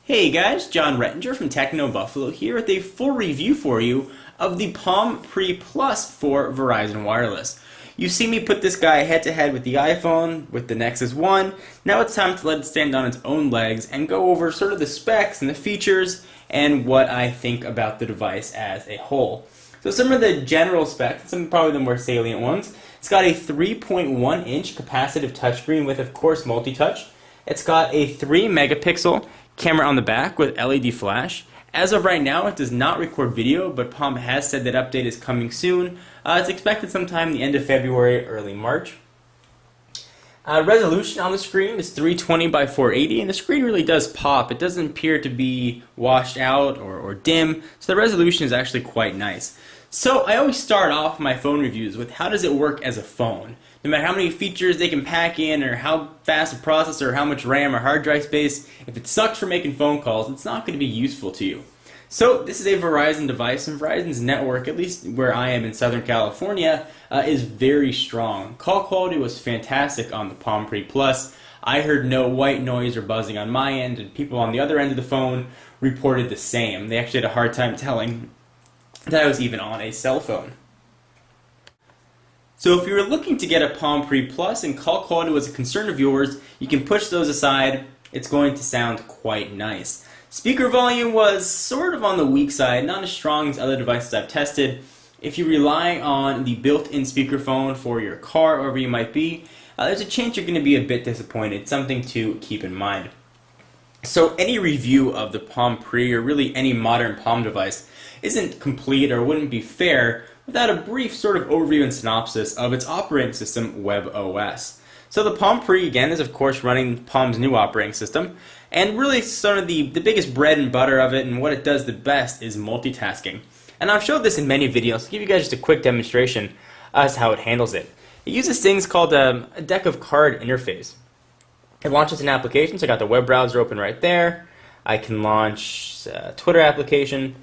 Hey guys, John Rettinger from Techno Buffalo here with a full review for you of the Palm Pre Plus for Verizon Wireless. You see me put this guy head to head with the iPhone, with the Nexus 1. Now it's time to let it stand on its own legs and go over sort of the specs and the features and what I think about the device as a whole. So some of the general specs, some probably the more salient ones. It's got a 3.1-inch capacitive touchscreen with, of course, multi-touch. It's got a 3-megapixel camera on the back with LED flash. As of right now, it does not record video, but Palm has said that update is coming soon. It's expected sometime the end of February, early March. Resolution on the screen is 320 by 480, and the screen really does pop. It doesn't appear to be washed out or dim, so the resolution is actually quite nice. So I always start off my phone reviews with how does it work as a phone? No matter how many features they can pack in or how fast a processor or how much RAM or hard drive space, if it sucks for making phone calls, it's not going to be useful to you. So this is a Verizon device, and Verizon's network, at least where I am in Southern California, is very strong. Call quality was fantastic on the Palm Pre Plus. I heard no white noise or buzzing on my end, and people on the other end of the phone reported the same. They actually had a hard time telling that I was even on a cell phone. So if you were looking to get a Palm Pre Plus and call quality was a concern of yours, you can push those aside. It's going to sound quite nice. Speaker volume was sort of on the weak side, not as strong as other devices I've tested. If you rely on the built-in speakerphone for your car, or wherever you might be, there's a chance you're going to be a bit disappointed, something to keep in mind. So any review of the Palm Pre, or really any modern Palm device, isn't complete or wouldn't be fair without a brief sort of overview and synopsis of its operating system, WebOS. So the Palm Pre, again, is of course running Palm's new operating system, and really sort of the biggest bread and butter of it and what it does the best is multitasking. And I've showed this in many videos, to give you guys just a quick demonstration as to how it handles it. It uses things called a deck of card interface. It launches an application, so I got the web browser open right there. I can launch a Twitter application.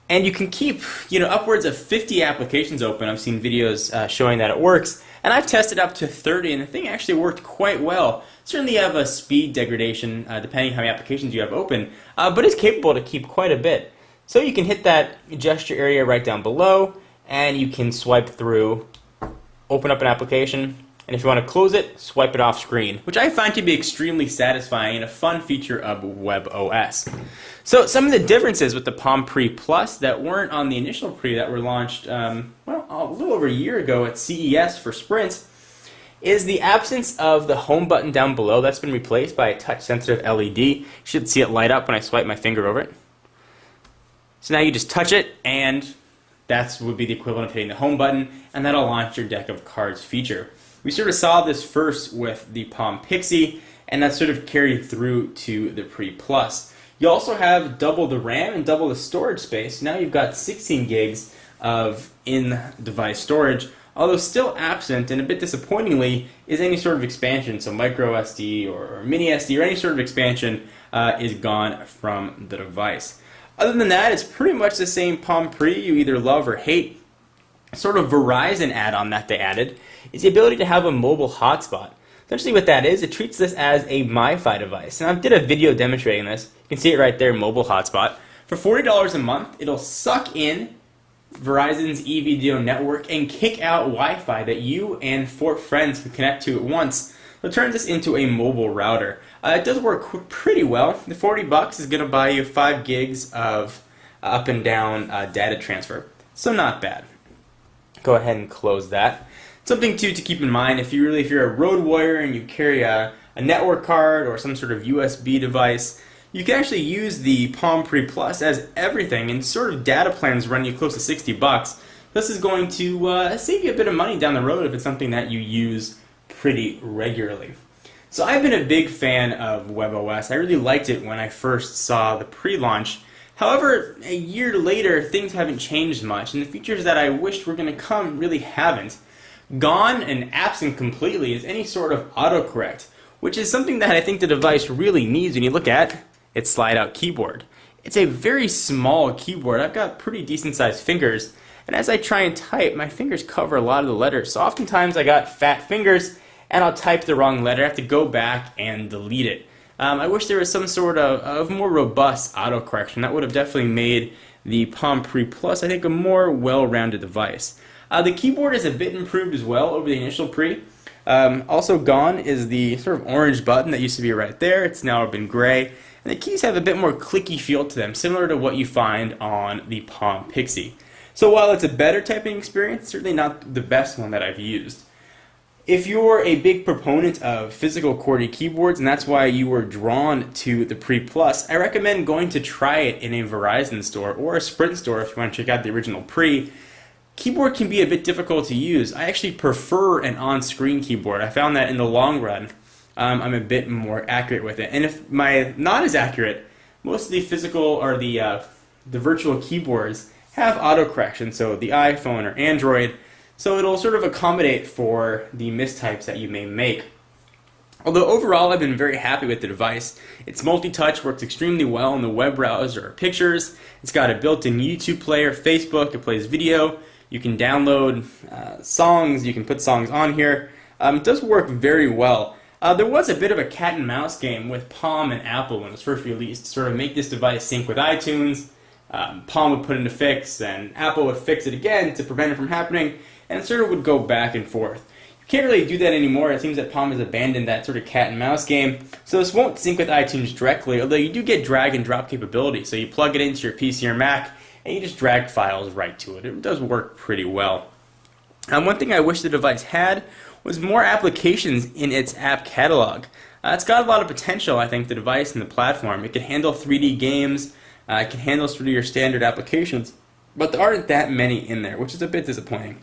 And you can keep, upwards of 50 applications open. I've seen videos showing that it works. And I've tested up to 30, and the thing actually worked quite well. Certainly you have a speed degradation depending how many applications you have open, but it's capable to keep quite a bit. So you can hit that gesture area right down below, and you can swipe through, open up an application, and if you want to close it, swipe it off screen, which I find to be extremely satisfying and a fun feature of WebOS. So some of the differences with the Palm Pre Plus that weren't on the initial Pre that were launched, a little over a year ago at CES for Sprint, is the absence of the home button down below. That's been replaced by a touch-sensitive LED. You should see it light up when I swipe my finger over it. So now you just touch it, and that would be the equivalent of hitting the home button, and that'll launch your deck of cards feature. We sort of saw this first with the Palm Pixie, and that sort of carried through to the Pre Plus. You also have double the RAM and double the storage space. Now you've got 16 gigs of in-device storage, although still absent, and a bit disappointingly, is any sort of expansion. So micro SD or mini SD or any sort of expansion is gone from the device. Other than that, it's pretty much the same Palm Pre you either love or hate. Sort of Verizon add-on that they added is the ability to have a mobile hotspot. Essentially what that is, it treats this as a MiFi device. And I did a video demonstrating this. You can see it right there, mobile hotspot. For $40 a month, it'll suck in Verizon's eVideo network and kick out Wi-Fi that you and 4 friends can connect to at once. So it turns this into a mobile router. It does work pretty well. The $40 is going to buy you 5 gigs of up and down data transfer. So not bad. Go ahead and close that. Something to keep in mind, if you're a road warrior and you carry a network card or some sort of USB device, you can actually use the Palm Pre Plus as everything, and sort of data plans run you close to $60. This is going to save you a bit of money down the road if it's something that you use pretty regularly. So I've been a big fan of WebOS. I really liked it when I first saw the pre-launch. However, a year later, things haven't changed much, and the features that I wished were going to come really haven't. Gone and absent completely is any sort of autocorrect, which is something that I think the device really needs when you look at its slide-out keyboard. It's a very small keyboard. I've got pretty decent-sized fingers, and as I try and type, my fingers cover a lot of the letters. So oftentimes I got fat fingers, and I'll type the wrong letter. I have to go back and delete it. I wish there was some sort of more robust auto correction. That would have definitely made the Palm Pre Plus, I think, a more well-rounded device. The keyboard is a bit improved as well over the initial Pre. Also gone is the sort of orange button that used to be right there. It's now been gray. And the keys have a bit more clicky feel to them, similar to what you find on the Palm Pixie. So while it's a better typing experience, it's certainly not the best one that I've used. If you're a big proponent of physical QWERTY keyboards, and that's why you were drawn to the Pre Plus, I recommend going to try it in a Verizon store or a Sprint store if you want to check out the original Pre. Keyboard can be a bit difficult to use. I actually prefer an on-screen keyboard. I found that in the long run, I'm a bit more accurate with it. And if not as accurate, most of the physical or the virtual keyboards have autocorrection, so the iPhone or Android, so it'll sort of accommodate for the mistypes that you may make. Although overall I've been very happy with the device. It's multi-touch, works extremely well in the web browser or pictures. It's got a built-in YouTube player, Facebook, it plays video. You can download songs, you can put songs on here. It does work very well. There was a bit of a cat and mouse game with Palm and Apple when it was first released to sort of make this device sync with iTunes. Palm would put in a fix, and Apple would fix it again to prevent it from happening, and it sort of would go back and forth. You can't really do that anymore. It seems that Palm has abandoned that sort of cat and mouse game, so this won't sync with iTunes directly, although you do get drag and drop capability, so you plug it into your PC or Mac, and you just drag files right to it. It does work pretty well. One thing I wish the device had was more applications in its app catalog. It's got a lot of potential, I think, the device and the platform. It can handle 3D games, it can handle sort of your standard applications, but there aren't that many in there, which is a bit disappointing.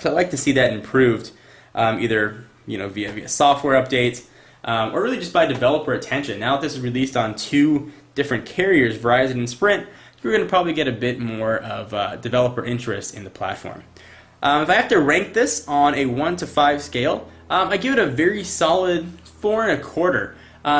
So I'd like to see that improved, either via software updates, or really just by developer attention. Now that this is released on 2 different carriers, Verizon and Sprint, you're going to probably get a bit more of developer interest in the platform. If I have to rank this on a 1 to 5 scale, I give it a very solid 4 1/4.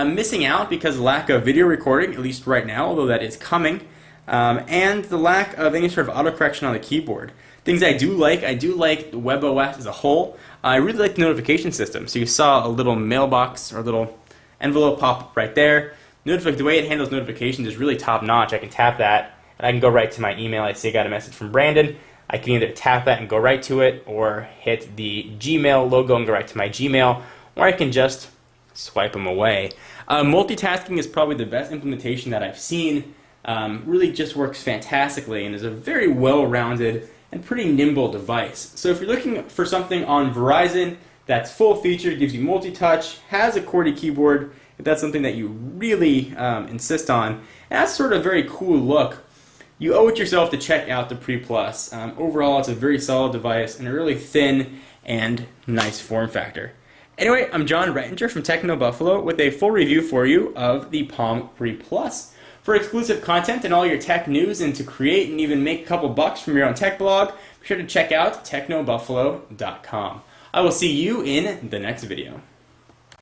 Missing out because of lack of video recording, at least right now, although that is coming, and the lack of any sort of autocorrection on the keyboard. Things I do like the WebOS as a whole. I really like the notification system. So you saw a little mailbox or a little envelope pop up right there. The way it handles notifications is really top notch. I can tap that and I can go right to my email. I see I got a message from Brandon. I can either tap that and go right to it, or hit the Gmail logo and go right to my Gmail, or I can just swipe them away. Multitasking is probably the best implementation that I've seen. Really just works fantastically and is a very well-rounded and pretty nimble device. So if you're looking for something on Verizon that's full featured, gives you multi-touch, has a QWERTY keyboard, if that's something that you really insist on, and has sort of a very cool look, you owe it yourself to check out the Pre Plus. Overall, it's a very solid device and a really thin and nice form factor. Anyway, I'm John Rettinger from Techno Buffalo with a full review for you of the Palm Pre Plus. For exclusive content and all your tech news, and to create and even make a couple bucks from your own tech blog, be sure to check out technobuffalo.com. I will see you in the next video.